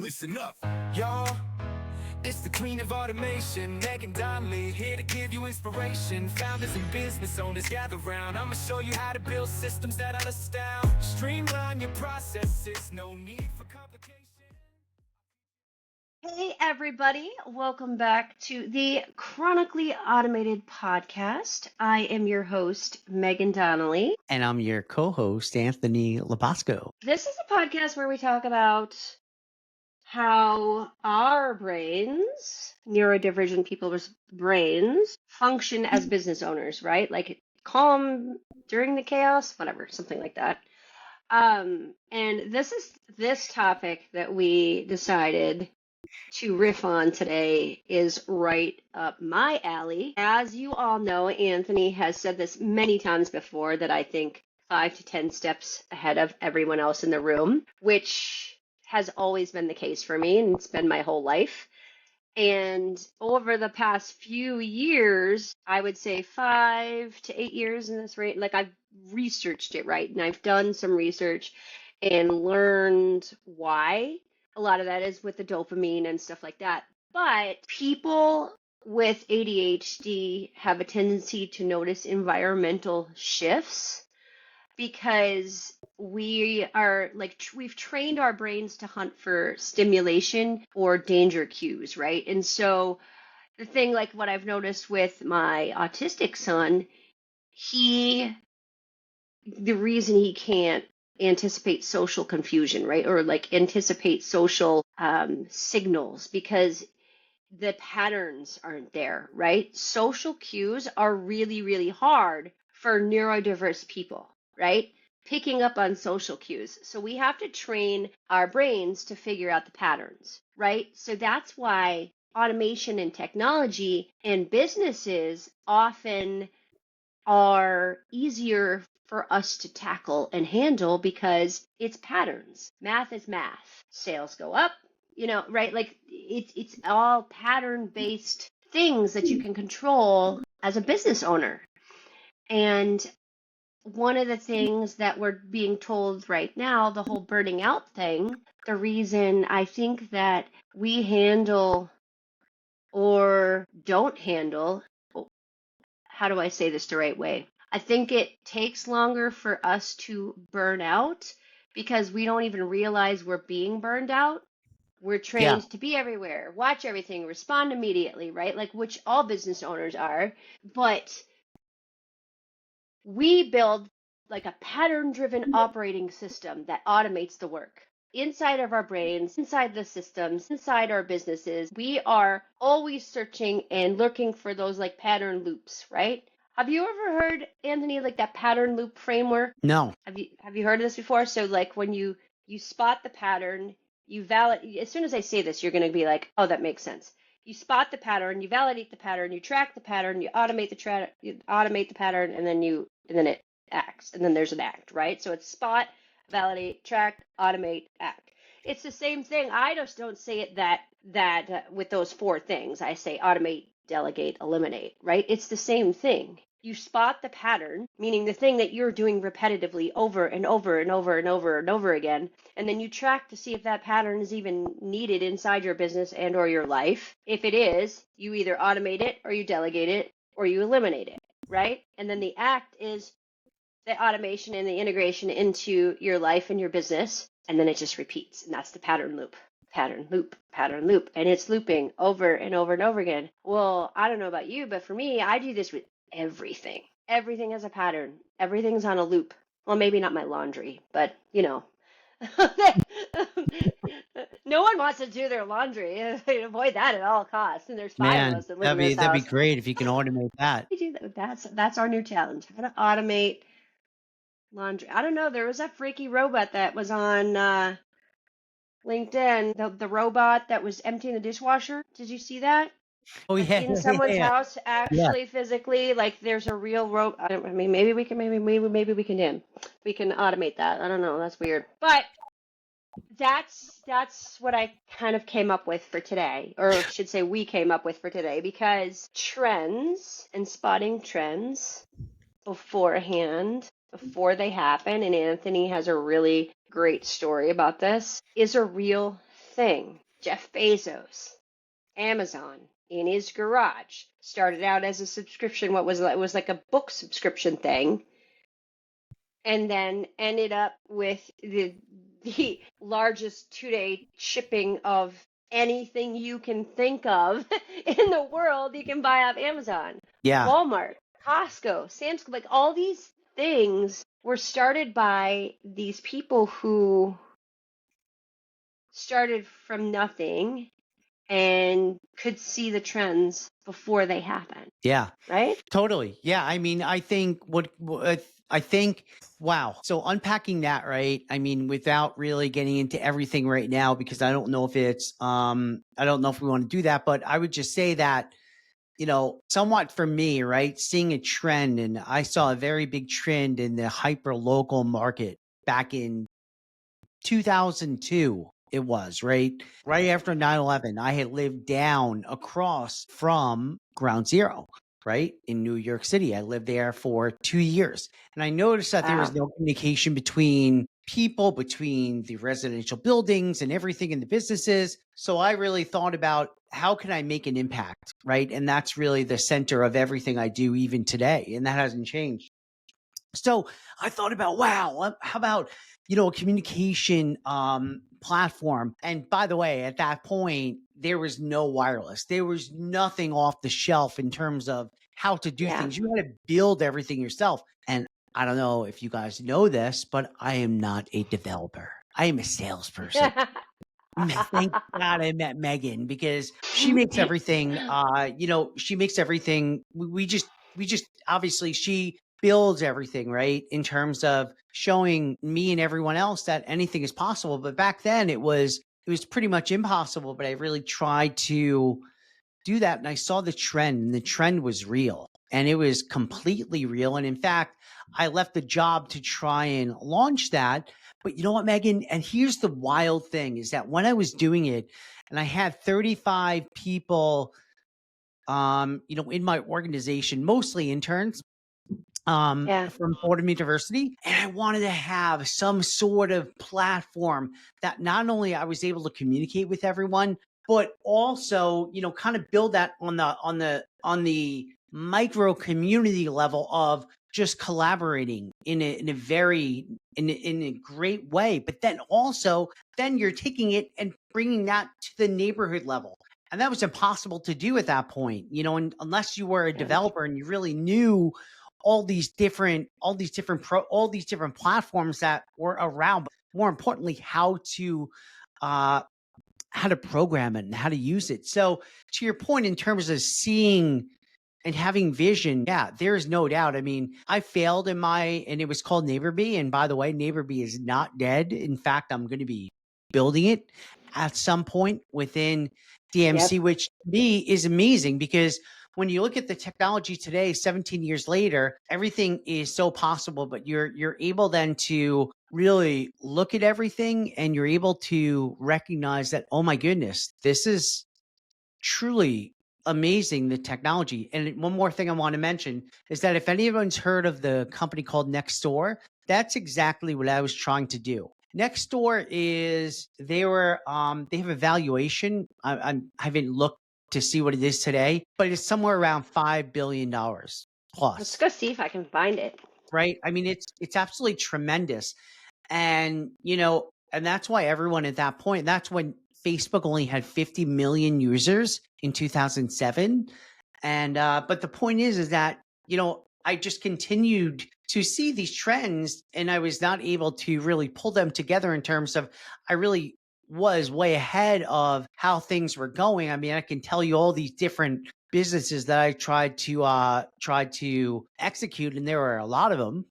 listen up. Y'all, it's the queen of automation, Meghan Donnelly, here to give you inspiration. Founders and business owners gather round. I'ma show you how to build systems that'll astound. Streamline your processes, no need for complication. Hey everybody, welcome back to the Chronically Automated podcast. I am your host, Meghan Donnelly. And I'm your co-host, Anthony Labasco. This is a podcast where we talk about how our brains, neurodivergent people's brains, function as business owners, right? Like calm during the chaos, whatever, something like that. And this topic that we decided to riff on today is right up my alley. As you all know, Anthony has said this many times before that I think 5 to 10 steps ahead of everyone else in the room, which has always been the case for me, and it's been my whole life. And over the past few years, I would say 5 to 8 years in this rate, like I've researched it, right? And I've done some research and learned why. A lot of that is with the dopamine and stuff like that. But people with ADHD have a tendency to notice environmental shifts because we are like, we've trained our brains to hunt for stimulation or danger cues, right? And so the thing, like what I've noticed with my autistic son, the reason he can't anticipate social confusion, right? Or like anticipate social signals because the patterns aren't there, right? Social cues are really, really hard for neurodiverse people, right? Picking up on social cues. So we have to train our brains to figure out the patterns, right? So that's why automation and technology and businesses often are easier for us to tackle and handle because it's patterns. Math is math. Sales go up, right? Like it's all pattern-based things that you can control as a business owner. And one of the things that we're being told right now, the whole burning out thing, the reason I think that we handle or don't handle, how do I say this the right way? I think it takes longer for us to burn out because we don't even realize we're being burned out. We're trained to be everywhere, watch everything, respond immediately, right? Like which all business owners are. But we build like a pattern-driven operating system that automates the work. Inside of our brains, inside the systems, inside our businesses, we are always searching and looking for those like pattern loops, right? Have you ever heard, Anthony, like that pattern loop framework? No. Have you heard of this before? So like when you spot the pattern, you validate. As soon as I say this, you're going to be like, oh, that makes sense. You spot the pattern, you validate the pattern, you track the pattern, you automate the pattern, and then it acts, and then there's an act, right? So it's spot, validate, track, automate, act. It's the same thing. I just don't say it that with those 4 things. I say automate, delegate, eliminate, right? It's the same thing. You spot the pattern, meaning the thing that you're doing repetitively over and over and over and over and over again, and then you track to see if that pattern is even needed inside your business and or your life. If it is, you either automate it or you delegate it or you eliminate it, right? And then the act is the automation and the integration into your life and your business, and then it just repeats, and that's the pattern loop. Pattern loop, pattern loop, and it's looping over and over and over again. Well, I don't know about you, but for me, I do this with everything. Everything has a pattern. Everything's on a loop. Well, maybe not my laundry, but no one wants to do their laundry. Avoid that at all costs. And there's 5 of us that live in this house. That'd be great if you can automate that. We do that. That's our new challenge. How to automate laundry. I don't know. There was that freaky robot that was on LinkedIn. The robot that was emptying the dishwasher. Did you see that? Oh yeah. In someone's house, actually, physically, like there's a real robot. I mean, maybe we can automate that. I don't know. That's weird. But that's what I kind of came up with for today, or I should say we came up with for today, because trends and spotting trends beforehand, before they happen, and Anthony has a really great story about this, is a real thing. Jeff Bezos, Amazon, in his garage, started out as a subscription. What was it? It was like a book subscription thing, and then ended up with the largest 2-day shipping of anything you can think of in the world. You can buy off Amazon, Yeah. Walmart, Costco, Sam's Club. Like all these things were started by these people who started from nothing and could see the trends before they happened, Yeah. right? Totally. Yeah. I mean, I think I think, wow. So unpacking that, right? I mean, without really getting into everything right now, because I don't know if it's, I don't know if we want to do that, but I would just say that, somewhat for me, right? Seeing a trend, and I saw a very big trend in the hyper local market back in 2002. It was right after 9/11. I had lived down across from Ground Zero, right, in New York City. I lived there for 2 years. And I noticed that there was Wow. no communication between people, between the residential buildings and everything in the businesses. So I really thought about how can I make an impact, right? And that's really the center of everything I do even today. And that hasn't changed. So I thought about, wow, how about, a communication platform? And by the way, at that point, there was no wireless. There was nothing off the shelf in terms of how to do Yeah. things. You had to build everything yourself. And I don't know if you guys know this, but I am not a developer. I am a salesperson. Thank God I met Meghan, because she makes everything, she makes everything. We just obviously she builds everything, right? In terms of showing me and everyone else that anything is possible. But back then it was pretty much impossible, but I really tried to do that. And I saw the trend, and the trend was real, and it was completely real. And in fact, I left the job to try and launch that. But you know what, Meghan? And here's the wild thing is that when I was doing it, and I had 35 people, in my organization, mostly interns, Yeah. from Fordham University. And I wanted to have some sort of platform that not only I was able to communicate with everyone, but also, kind of build that on the micro community level of just collaborating in a great way. But then also, then you're taking it and bringing that to the neighborhood level. And that was impossible to do at that point, and unless you were a Yeah. developer and you really knew all these different platforms that were around, but more importantly, uh how to program it and how to use it. So to your point, in terms of seeing and having vision, yeah, there is no doubt. I mean, I failed and it was called NeighborBee. And by the way, NeighborBee is not dead. In fact, I'm going to be building it at some point within Yep. DMC, which to me is amazing, because when you look at the technology today, 17 years later, everything is so possible, but you're able then to really look at everything, and you're able to recognize that, oh my goodness, this is truly amazing, the technology. And one more thing I want to mention is that if anyone's heard of the company called Nextdoor, that's exactly what I was trying to do. Nextdoor they have a valuation. I haven't looked to see what it is today, but it's somewhere around $5 billion Let's plus, go see if I can find it. right? I mean, it's absolutely tremendous. And, and that's why everyone at that point, that's when Facebook only had 50 million users in 2007. And, but the point is that, I just continued to see these trends, and I was not able to really pull them together in terms of, I really was way ahead of how things were going. I mean, I can tell you all these different businesses that I tried to execute, and there were a lot of them.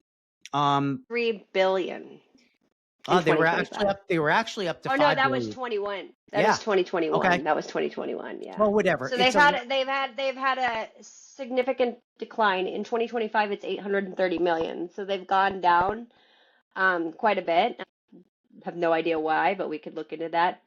3 billion in They were actually 2025. up. They were actually up to Oh no, 5 that was billion. 21. That Yeah. is 2021. Okay. That was 2021. Yeah. Well, whatever. So It's a they've had a significant decline. In 2025, it's 830 million. So they've gone down quite a bit. Have no idea why, but we could look into that.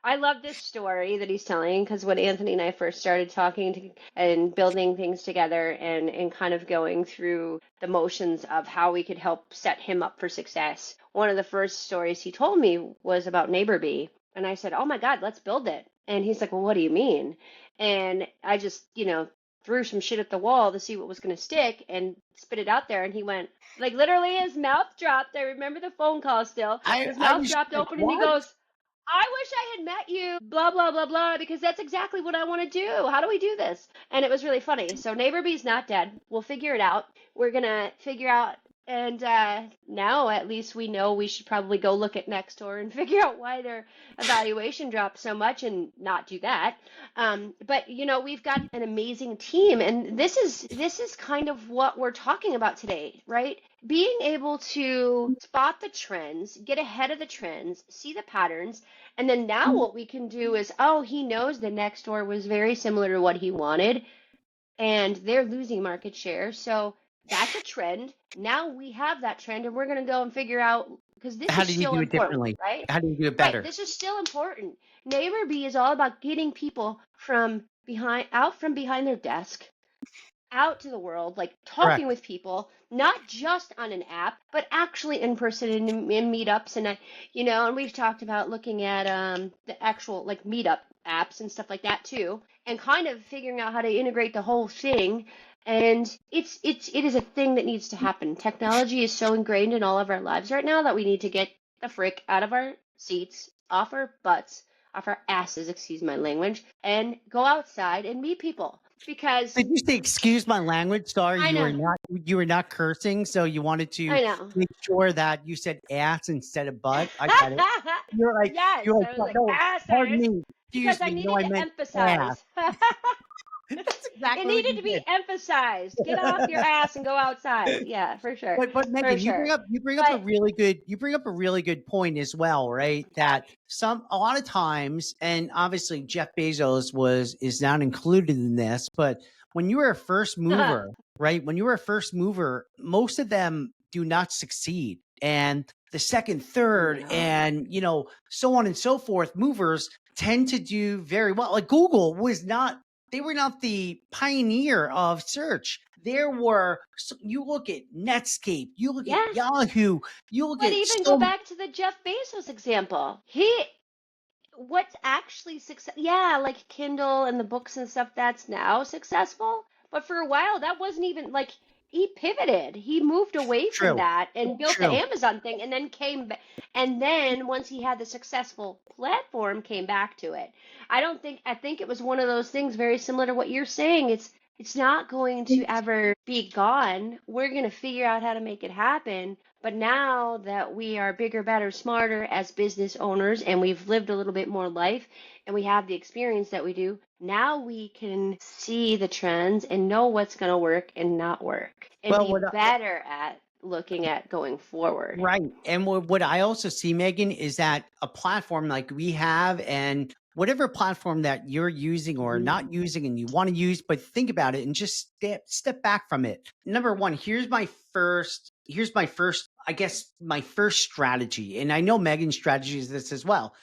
I love this story that he's telling, because when Anthony and I first started talking and building things together, and kind of going through the motions of how we could help set him up for success, one of the first stories he told me was about NeighborBee. And I said, oh my God, let's build it. And he's like, well, what do you mean? And I just, threw some shit at the wall to see what was going to stick and spit it out there. And he went, like, literally his mouth dropped. I remember the phone call still. His I mouth was dropped like, open and he what? goes, I wish I had met you, blah, blah, blah, blah, because that's exactly what I want to do. How do we do this? And it was really funny. So NeighborBee's not dead. We'll figure it out. We're going to figure out. And now at least we know we should probably go look at Nextdoor and figure out why their evaluation dropped so much and not do that. But we've got an amazing team, and this is kind of what we're talking about today, right? Being able to spot the trends, get ahead of the trends, see the patterns, and then now what we can do is, oh, he knows the Nextdoor was very similar to what he wanted, and they're losing market share. So that's a trend. Now we have that trend, and we're going to go and figure out, because this How is do you still do it important, differently? right? How do you do it Right, better? this is still important. NeighborBee is all about getting people out from behind their desk, out to the world, like Correct. talking with people, not just on an app, but actually in person in meetups. And we've talked about looking at the actual like meetup apps and stuff like that too, and kind of figuring out how to integrate the whole thing. And it is a thing that needs to happen. Technology is so ingrained in all of our lives right now that we need to get the frick out of our seats, off our butts, off our asses, excuse my language, and go outside and meet people. Because Did you say, excuse my language? Sorry, I know, you were not cursing, so you wanted to I know. make sure that you said ass instead of butt. I get it. You're like, Yes, you're like, I was "No, like, no, pardon assers, me, because excuse I me. No, needed I to meant ass." emphasize. That's It exactly what needed you to be did. emphasized. Get off your ass and go outside. Yeah, for sure. But For Megan, sure. you bring up a But really good point as well, right? That a lot of times, and obviously Jeff Bezos is not included in this, but when you were a first mover, right? When you were a first mover, most of them do not succeed. And the second, third, no. and so on and so forth, movers tend to do very well. Like Google was not they were not the pioneer of search. There were, you look at Netscape, you look at Yeah. Yahoo, you look But at even go so back to the Jeff Bezos example. What's actually success? Yeah, like Kindle and the books and stuff, that's now successful. But for a while, that wasn't even like he pivoted. He moved away from true, that and built the true. Amazon thing and then came back. And then once he had the successful platform, came back to it. I think it was one of those things very similar to what you're saying. It's not going to ever be gone. We're going to figure out how to make it happen. But now that we are bigger, better, smarter as business owners and we've lived a little bit more life and we have the experience that we do, now we can see the trends and know what's going to work and not work and Well, be better at looking at going forward. right. And what I also see, Megan, is that a platform like we have, and whatever platform that you're using or Mhm. not using and you want to use, but think about it and just step back from it. Number one, I guess my first strategy. And I know Megan's strategy is this as well.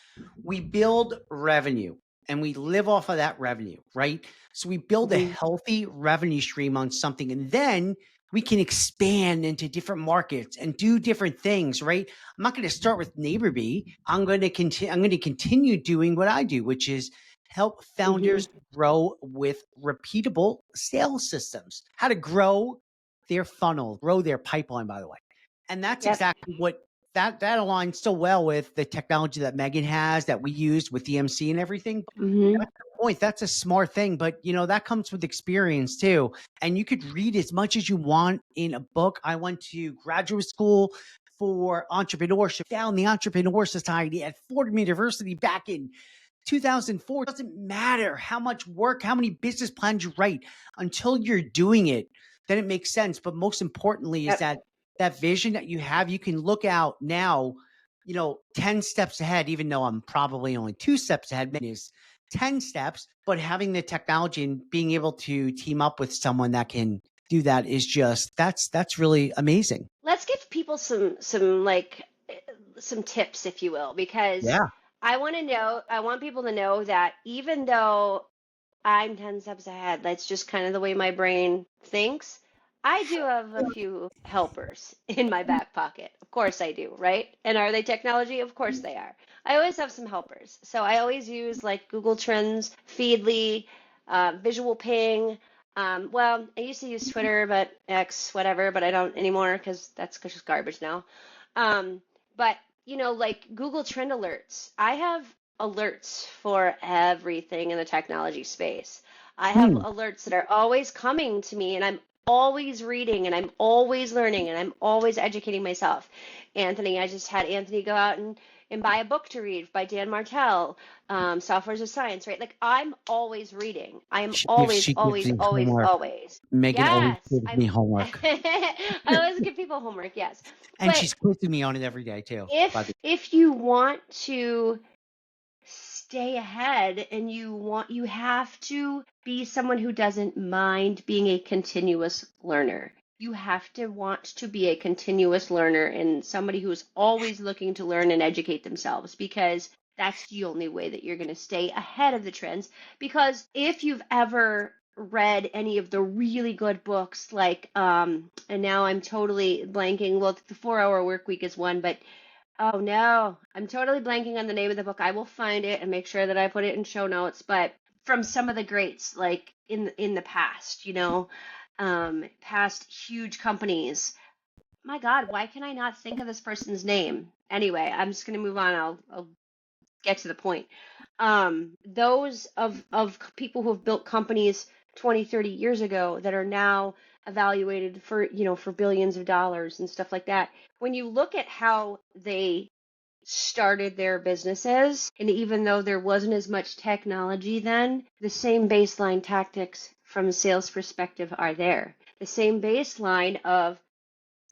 We build revenue and we live off of that revenue, right? So we build a Mhm. healthy revenue stream on something, and then we can expand into different markets and do different things, right? I'm not going to start with NeighborBee. I'm going to continue doing what I do, which is help founders Mhm. grow with repeatable sales systems, how to grow their funnel, grow their pipeline, by the way. And that's Yep. exactly what that aligns so well with the technology that Meghan has that we used with DMC and everything. Mhm. That's the point. That's a smart thing, but that comes with experience too. And you could read as much as you want in a book. I went to graduate school for entrepreneurship, found the Entrepreneur Society at Fordham University back in 2004. It doesn't matter how much work, how many business plans you write until you're doing it, then it makes sense. But most importantly is Yep. that vision that you have, you can look out now, 10 steps ahead, even though I'm probably only 2 steps ahead, is 10 steps, but having the technology and being able to team up with someone that can do that is just, that's really amazing. Let's give people some tips, if you will, because Yeah. I want people to know that even though I'm 10 steps ahead, that's just kind of the way my brain thinks. I do have a few helpers in my back pocket. Of course I do, right? And are they technology? Of course they are. I always have some helpers. So I always use like Google Trends, Feedly, Visual Ping. Well, I used to use Twitter, but X, whatever, but I don't anymore because that's just garbage now. Um, but like Google Trend alerts. I have alerts for everything in the technology space. I have Hmm. alerts that are always coming to me, and I'm always reading, and I'm always learning, and I'm always educating myself. Anthony, I just had Anthony go out and buy a book to read by Dan Martell, Softwares of Science, right? Like I'm always reading. I am always, She gives always, me always, homework. always. Megan always Yes, gives me I'm. homework, I always give people homework, yes. and But she's quizzing me on it every day too. By the if you want to stay ahead and you have to be someone who doesn't mind being a continuous learner. You have to want to be a continuous learner and somebody who is always looking to learn and educate themselves, because that's the only way that you're going to stay ahead of the trends. Because if you've ever read any of the really good books like and now I'm totally blanking, well, the 4 Hour Work Week is one, but oh no, I'm totally blanking on the name of the book. I will find it and make sure that I put it in show notes. But from some of the greats, like in the past, past huge companies. My God, why can I not think of this person's name? Anyway, I'm just gonna move on. I'll get to the point. Those of people who have built companies 20, 30 years ago that are now evaluated for billions of dollars and stuff like that. When you look at how they started their businesses, and even though there wasn't as much technology then, the same baseline tactics from a sales perspective are there. The same baseline of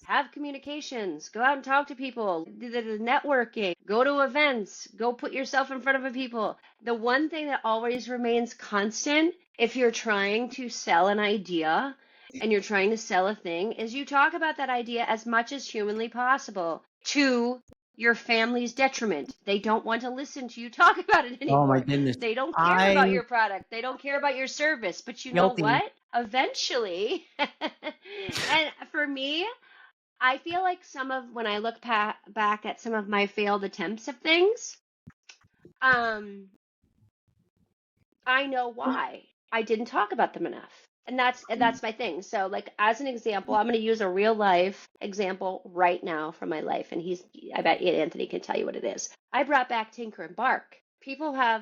have communications, go out and talk to people, do the networking, go to events, go put yourself in front of people. The one thing that always remains constant if you're trying to sell an idea and you're trying to sell a thing is you talk about that idea as much as humanly possible to your family's detriment. They don't want to listen to you talk about it Oh my anymore. goodness. They don't care about I'm your product. They don't care about your service. But you know guilty. what? Eventually, and for me, I feel like some of when I look back at some of my failed attempts of things, um, I know why I didn't talk about them enough. And that's my thing. So like as an example, I'm going to use a real life example right now from my life, and I bet Anthony can tell you what it is. I brought back Tinker and Bark. People have,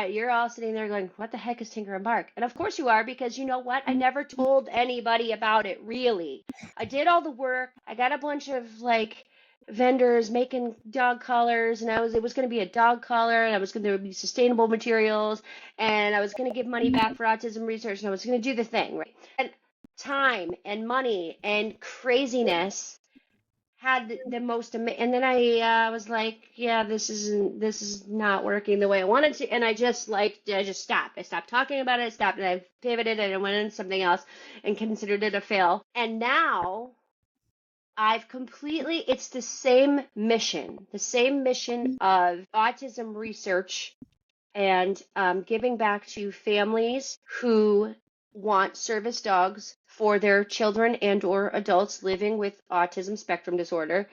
you're all sitting there going, "What the heck is Tinker and Bark?" And of course you are, because you know what? I never told anybody about it really. I did all the work. I got a bunch of like vendors making dog collars, and it was going to be a dog collar, and there would be sustainable materials, and I was going to give money back for autism research, and I was going to do the thing, right? And time and money and craziness had the most and then I was like, yeah, this is not working the way I wanted to, and I just stopped. I stopped talking about it. I stopped, and I pivoted, and I went into something else and considered it a fail. And now it's the same mission of autism research and giving back to families who want service dogs for their children and or adults living with autism spectrum disorder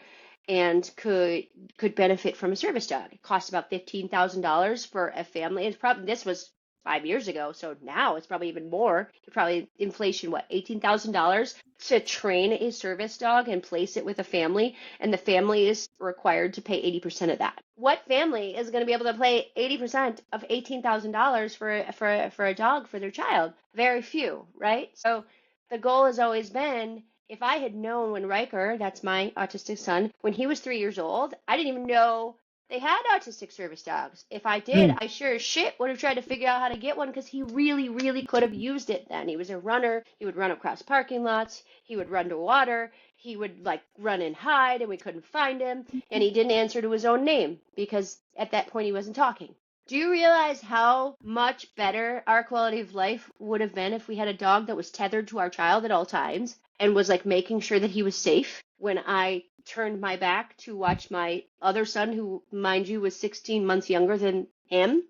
and could benefit from a service dog. It costs about $15,000 for a family. It's probably, this was 5 years ago, so now it's probably even more. Probably inflation, what, $18,000 to train a service dog and place it with a family, and the family is required to pay 80% of that. What family is going to be able to pay 80% of $18,000 for a dog for their child? Very few, right? So the goal has always been, if I had known when Riker, that's my autistic son, when he was 3 years old, I didn't even know they had autistic service dogs. If I did, Hmm. I sure as shit would have tried to figure out how to get one, because he really, really could have used it then. He was a runner. He would run across parking lots. He would run to water. He would like run and hide, and we couldn't find him. And he didn't answer to his own name because at that point he wasn't talking. Do you realize how much better our quality of life would have been if we had a dog that was tethered to our child at all times and was like making sure that he was safe when I turned my back to watch my other son, who, mind you, was 16 months younger than him?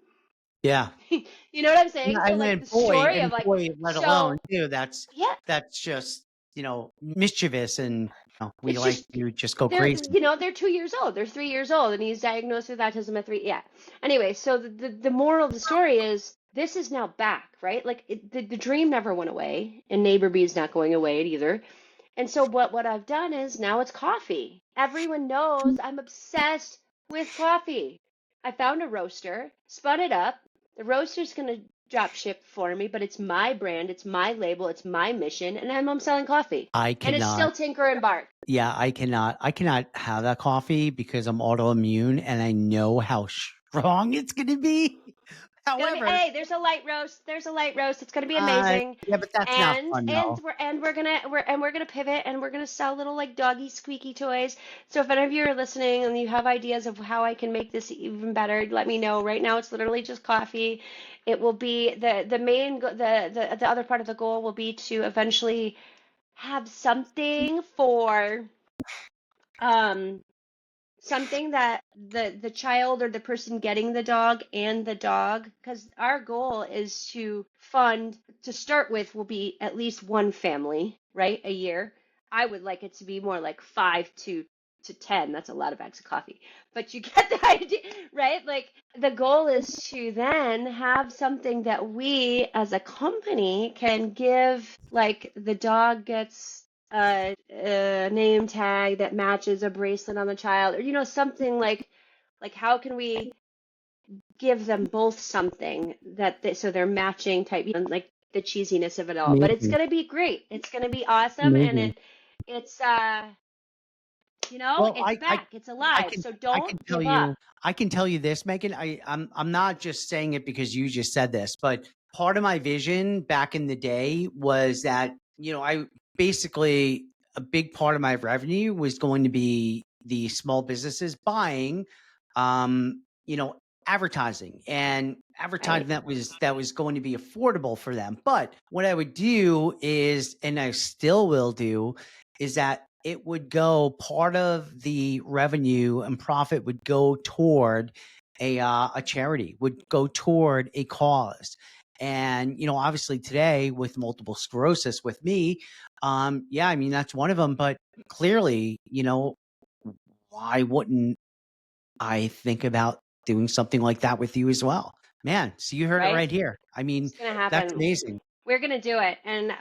Yeah. You know what I'm saying? Yeah, So and like then the story of boy, let so alone too. That's yeah, just mischievous and We It's like just to just go they're crazy. they're 2 years old. They're 3 years old, and he's diagnosed with autism at three. Yeah. Anyway, so the moral of the story is this is now back, right? Like the dream never went away, and Neighbor Bee's not going away either. And so what I've done is now it's coffee. Everyone knows I'm obsessed with coffee. I found a roaster, spun it up. The roaster's gonna drop ship for me, but it's my brand, it's my label, it's my mission, and I'm selling coffee. I And it's cannot. still Tinker and Bark. Yeah, I cannot. I cannot have that coffee because I'm autoimmune and I know how strong it's going to be. It's gonna be, However, hey, there's a light roast. There's a light roast. It's gonna be amazing. yeah, but that's not fun though. We're gonna pivot and we're gonna sell little like doggy squeaky toys. So if any of you are listening and you have ideas of how I can make this even better, let me know. Right now it's literally just coffee. It will be the main the other part of the goal will be to eventually have something for um something that the child or the person getting the dog and the dog, because our goal is to fund, to start with will be at least one family, right, a year. I would like it to be more like 5 to 10. That's a lot of bags of coffee, but you get the idea, right? Like the goal is to then have something that we as a company can give, like the dog gets a name tag that matches a bracelet on the child, or something like how can we give them both something that so they're matching type, like the cheesiness of it all. But it's Amazing. gonna be great. It's gonna be awesome, and Amazing. it's Well, it's back. It's I alive. can, So I don't can tell give up. you, I can tell you this, Megan. I'm not just saying it because you just said this, but part of my vision back in the day was that, I basically, a big part of my revenue was going to be the small businesses buying, um, you know, advertising and advertising Right. that was going to be affordable for them. But what I would do is, and I still will do, is that it would go, part of the revenue and profit would go toward a charity, would go toward a cause. And obviously today with multiple sclerosis with me, yeah, I mean that's one of them. But clearly, why wouldn't I think about doing something like that with you as well? Man, so you heard it Right. right here. I mean, It's gonna that's happen. amazing. We're gonna do it, and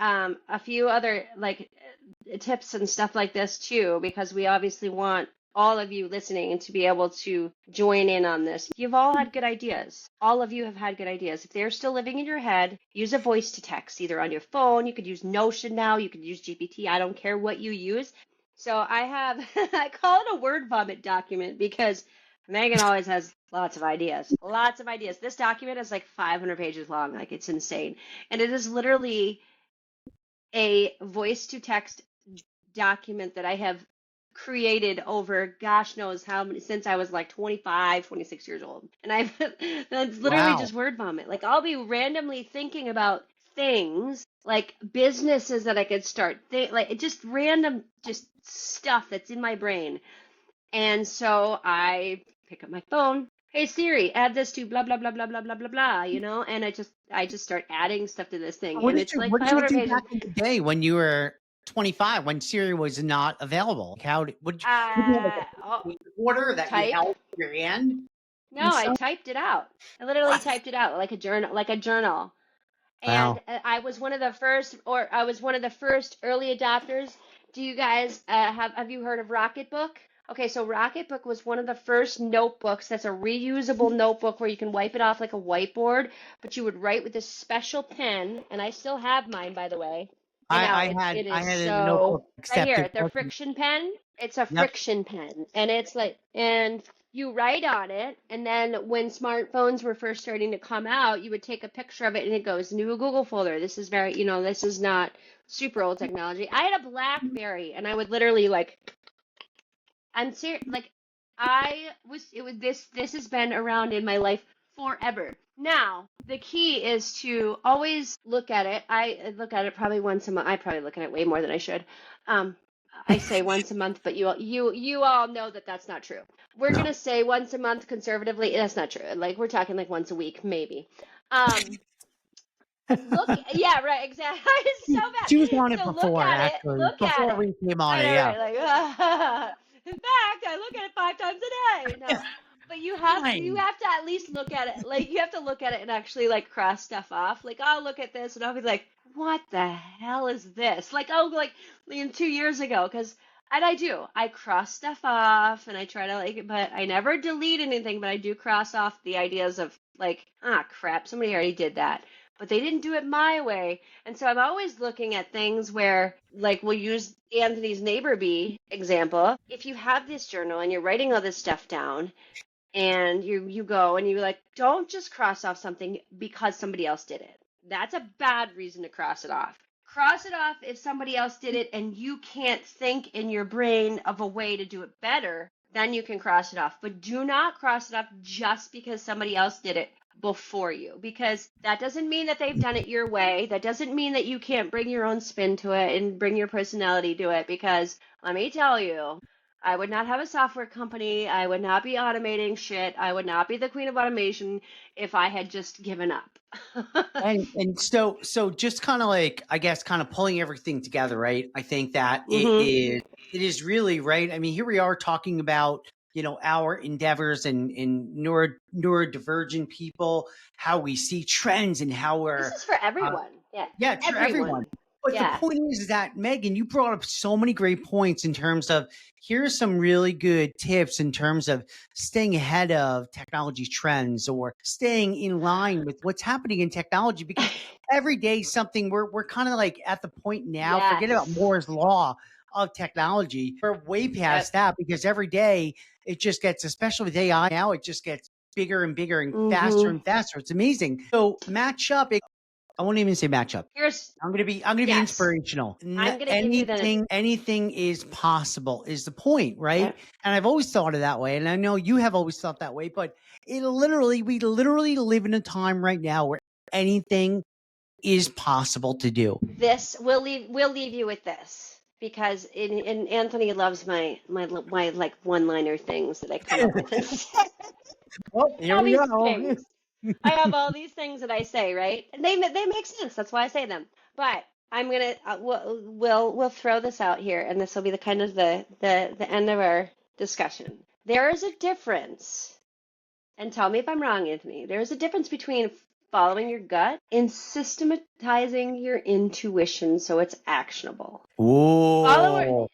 a few other like tips and stuff like this too, because we obviously want all of you listening to be able to join in on this. You've all had good ideas. All of you have had good ideas. If they're still living in your head, use a voice to text, either on your phone. You could use Notion now. You could use GPT. I don't care what you use. So I have, I call it a word vomit document because Megan always has lots of ideas. Lots of ideas. This document is like 500 pages long. Like it's insane. And it is literally a voice to text document that I have created over gosh knows how many, since I was like 25, 26 years old. And I've that's literally Wow. just word vomit. Like I'll be randomly thinking about things like businesses that I could start, like just random just stuff that's in my brain. And so I pick up my phone. Hey Siri, add this to blah blah blah blah blah blah blah blah, and I just start adding stuff to this thing, What and did it's you like what did you 500 do pages. back in the day when you were 25, when Siri was not available? Would you have like Oh, a order that you type. held in your hand No, and I stuff? typed it out. I literally What? typed it out like a journal, like a journal. And Wow. I was one of the first, or I was one of the first early adopters. Do you guys have you heard of Rocketbook? Okay, so Rocketbook was one of the first notebooks that's a reusable notebook where you can wipe it off like a whiteboard, but you would write with this special pen, and I still have mine, by the way. And now it I is had a so notebook right except it here, the wasn't. friction pen. It's a Yep. friction pen, and it's like, and you write on it, and then when smartphones were first starting to come out, you would take a picture of it, and it goes into a Google folder. This is very, this is not super old technology. I had a BlackBerry, and I would literally like, I'm serious. Like it was this has been around in my life forever. Now, the key is to always look at it. I look at it probably once a month. I probably look at it way more than I should. Um, I say once a month, but you all know that that's not true. We're No. gonna say once a month conservatively. That's not true. Like we're talking like once a week, maybe. Um, Yeah, right, exactly. It's so She was bad. on it So look before, at it. actually, Look at before it. we came on I it. know, Yeah. right? Like, in fact, I look at it 5 times a day. No, but you Fine. have to at least look at it. Like, you have to look at it and actually like cross stuff off. Like, I'll look at this and I'll be like, what the hell is this? Like, oh, like 2 years ago, because. And I do. I cross stuff off and I try to like, but I never delete anything, but I do cross off the ideas of like, ah, crap, somebody already did that. But they didn't do it my way. And so I'm always looking at things where, like, we'll use Anthony's neighbor bee example. If you have this journal and you're writing all this stuff down, and you go and you like, don't just cross off something because somebody else did it. That's a bad reason to cross it off. Cross it off if somebody else did it and you can't think in your brain of a way to do it better, then you can cross it off. But do not cross it off just because somebody else did it before you, because that doesn't mean that they've done it your way. That doesn't mean that you can't bring your own spin to it and bring your personality to it, because let me tell you, I would not have a software company. I would not be automating shit. I would not be the queen of automation if I had just given up. And so just kind of like, I guess, kind of pulling everything together, right? I think that Mm-hmm. it is really right. I mean, here we are talking about, our endeavors and neurodivergent people, how we see trends and how This we're is for uh, everyone. Yeah. yeah, it's for everyone. Everyone. But the Yeah. point is that, Megan, you brought up so many great points in terms of, here's some really good tips in terms of staying ahead of technology trends or staying in line with what's happening in technology, because every day something, we're kind of like at the point now, forget about Yes. Moore's law of technology. We're way Yep. past that, because every day it just gets, especially with AI now, it just gets bigger and bigger Mm-hmm. and faster. It's amazing. So match up. I won't even say matchup. Here's, I'm gonna be yes. inspirational. I'm going to give you the, Anything is possible is the point, right? yep. And I've always thought of that way, and I know you have always thought that way. But we literally live in a time right now where anything is possible to do. This, we'll leave you with this, because Anthony loves my like one-liner things that I come up with. Well, here All we these go. things. I have all these things that I say, right? And they make sense. That's why I say them. But I'm gonna we'll throw this out here, and this will be the kind of the end of our discussion. There is a difference, and tell me if I'm wrong, Anthony. There is a difference between following your gut and systematizing your intuition so it's actionable. Follower. Oh,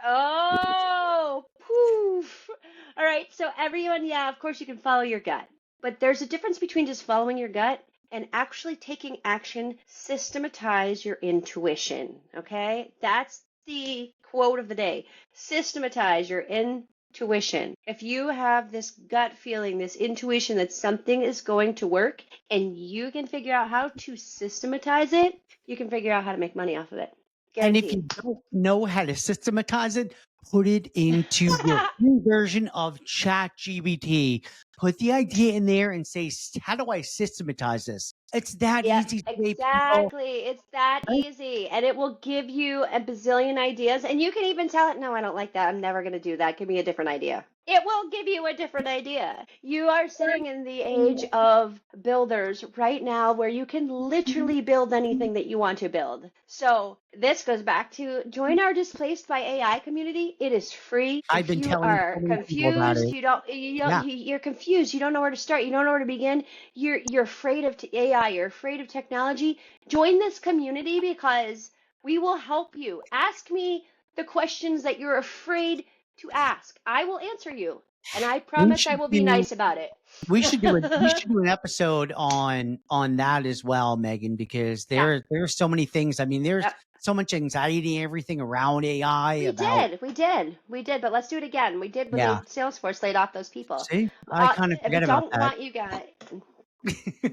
Oh, poof. All right. So everyone, yeah, of course you can follow your gut, but there's a difference between just following your gut and actually taking action. Systematize your intuition. Okay. That's the quote of the day. Systematize your intuition. If you have this gut feeling, this intuition that something is going to work, and you can figure out how to systematize it, you can figure out how to make money off of it. and if you Guaranteed. don't know how to systematize it, put it into your free version of ChatGPT. Put the idea in there and say, how do I systematize this? It's that Yep, easy today, people. exactly. It's that easy. And it will give you a bazillion ideas. And you can even tell it, no, I don't like that. I'm never going to do that. Give me a different idea. It will give you a different idea. You are sitting in the age of builders right now where you can literally build anything that you want to build. So this goes back to join our Displaced by AI community. It is free. I've If been you telling so are many people about confused, it. Yeah. you're confused, you don't know where to start, you don't know where to begin, you're afraid of AI, you're afraid of technology, join this community because we will help you. Ask me the questions that you're afraid to ask. I will answer you, and I We promise I should will be do nice about it. we should do an episode on that as well, Megan, because Yeah. there's so many things. I mean, there's Yep. so much anxiety and everything around AI about. We did, but let's do it again. We did when Yeah. Salesforce laid off those people. See, I kind of We forget about don't that. want you guys.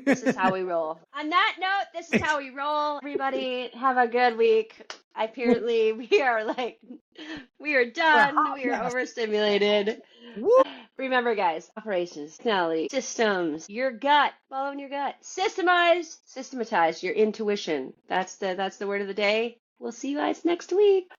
This is how we roll. On that note, this is how we roll. Everybody, have a good week. Apparently, we are We're a done. hot We are mess. overstimulated. Woo! Remember, guys, operations, personality, systems, your gut, following your gut. Systematize your intuition. That's the word of the day. We'll see you guys next week.